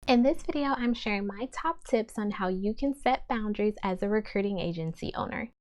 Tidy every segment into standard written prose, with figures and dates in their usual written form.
In this video, I'm sharing my top tips on how you can set boundaries as a recruiting agency owner.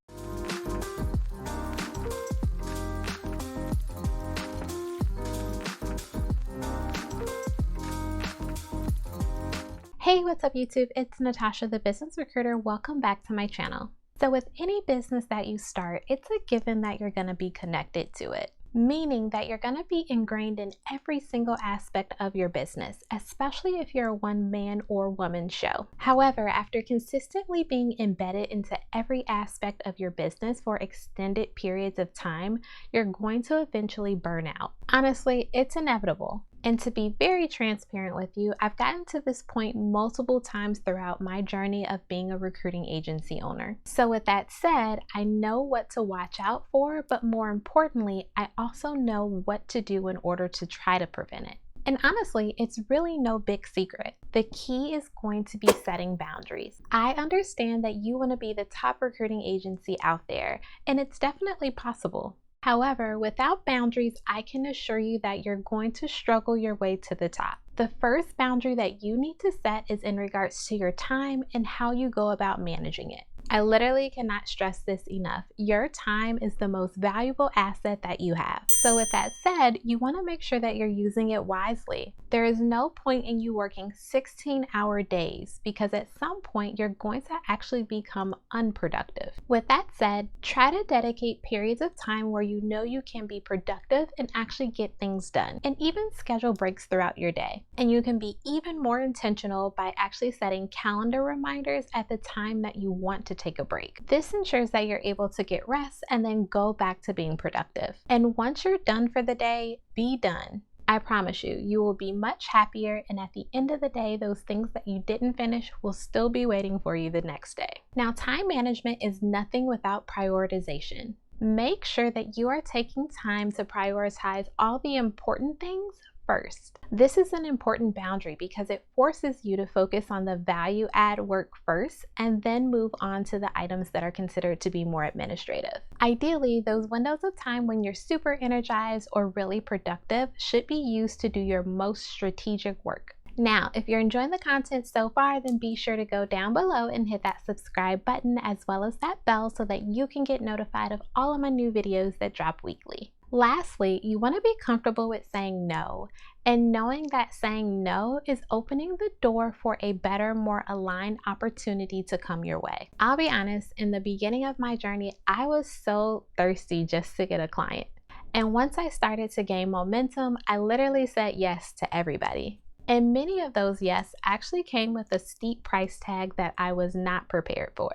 Hey, what's up YouTube? It's Natasha, the business recruiter. Welcome back to my channel. So with any business that you start, it's a given that you're going to be connected to it. Meaning that you're going to be ingrained in every single aspect of your business, especially if you're a one-man or woman show. However, after consistently being embedded into every aspect of your business for extended periods of time, you're going to eventually burn out. Honestly, it's inevitable. And to be very transparent with you, I've gotten to this point multiple times throughout my journey of being a recruiting agency owner. So with that said, I know what to watch out for, but more importantly, I also know what to do in order to try to prevent it. And honestly, it's really no big secret. The key is going to be setting boundaries. I understand that you want to be the top recruiting agency out there, and it's definitely possible. However, without boundaries, I can assure you that you're going to struggle your way to the top. The first boundary that you need to set is in regards to your time and how you go about managing it. I literally cannot stress this enough. Your time is the most valuable asset that you have. So with that said, you want to make sure that you're using it wisely. There is no point in you working 16-hour days because at some point you're going to actually become unproductive. With that said, try to dedicate periods of time where you know you can be productive and actually get things done, and even schedule breaks throughout your day. And you can be even more intentional by actually setting calendar reminders at the time that you want to take a break. This ensures that you're able to get rest and then go back to being productive. And once you're done for the day, be done. I promise you, you will be much happier, and at the end of the day, those things that you didn't finish will still be waiting for you the next day. Now, time management is nothing without prioritization. Make sure that you are taking time to prioritize all the important things first. This is an important boundary because it forces you to focus on the value add work first and then move on to the items that are considered to be more administrative. Ideally, those windows of time when you're super energized or really productive should be used to do your most strategic work. Now, if you're enjoying the content so far, then be sure to go down below and hit that subscribe button as well as that bell so that you can get notified of all of my new videos that drop weekly. Lastly, you want to be comfortable with saying no, and knowing that saying no is opening the door for a better, more aligned opportunity to come your way. I'll be honest, in the beginning of my journey, I was so thirsty just to get a client. And once I started to gain momentum, I literally said yes to everybody. And many of those yes actually came with a steep price tag that I was not prepared for.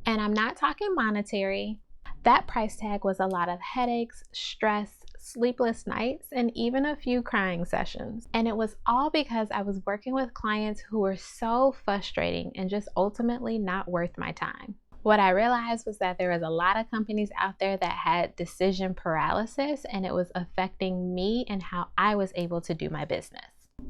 And I'm not talking monetary. That price tag was a lot of headaches, stress, sleepless nights, and even a few crying sessions. And it was all because I was working with clients who were so frustrating and just ultimately not worth my time. What I realized was that there was a lot of companies out there that had decision paralysis, and it was affecting me and how I was able to do my business.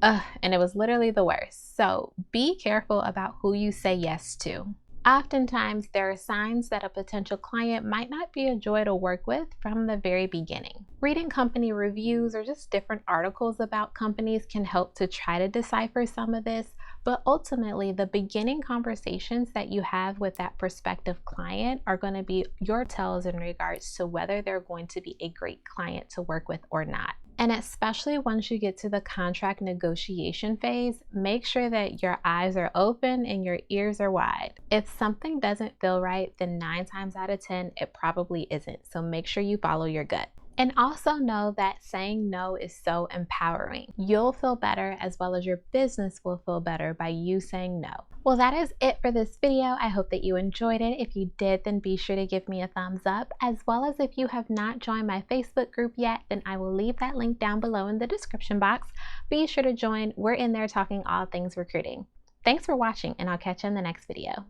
And it was literally the worst. So be careful about who you say yes to. Oftentimes, there are signs that a potential client might not be a joy to work with from the very beginning. Reading company reviews or just different articles about companies can help to try to decipher some of this, but ultimately, the beginning conversations that you have with that prospective client are going to be your tells in regards to whether they're going to be a great client to work with or not. And especially once you get to the contract negotiation phase, make sure that your eyes are open and your ears are wide. If something doesn't feel right, then 9 times out of 10, it probably isn't. So make sure you follow your gut. And also know that saying no is so empowering. You'll feel better as well as your business will feel better by you saying no. Well, that is it for this video. I hope that you enjoyed it. If you did, then be sure to give me a thumbs up, as well as if you have not joined my Facebook group yet, then I will leave that link down below in the description box. Be sure to join. We're in there talking all things recruiting. Thanks for watching, and I'll catch you in the next video.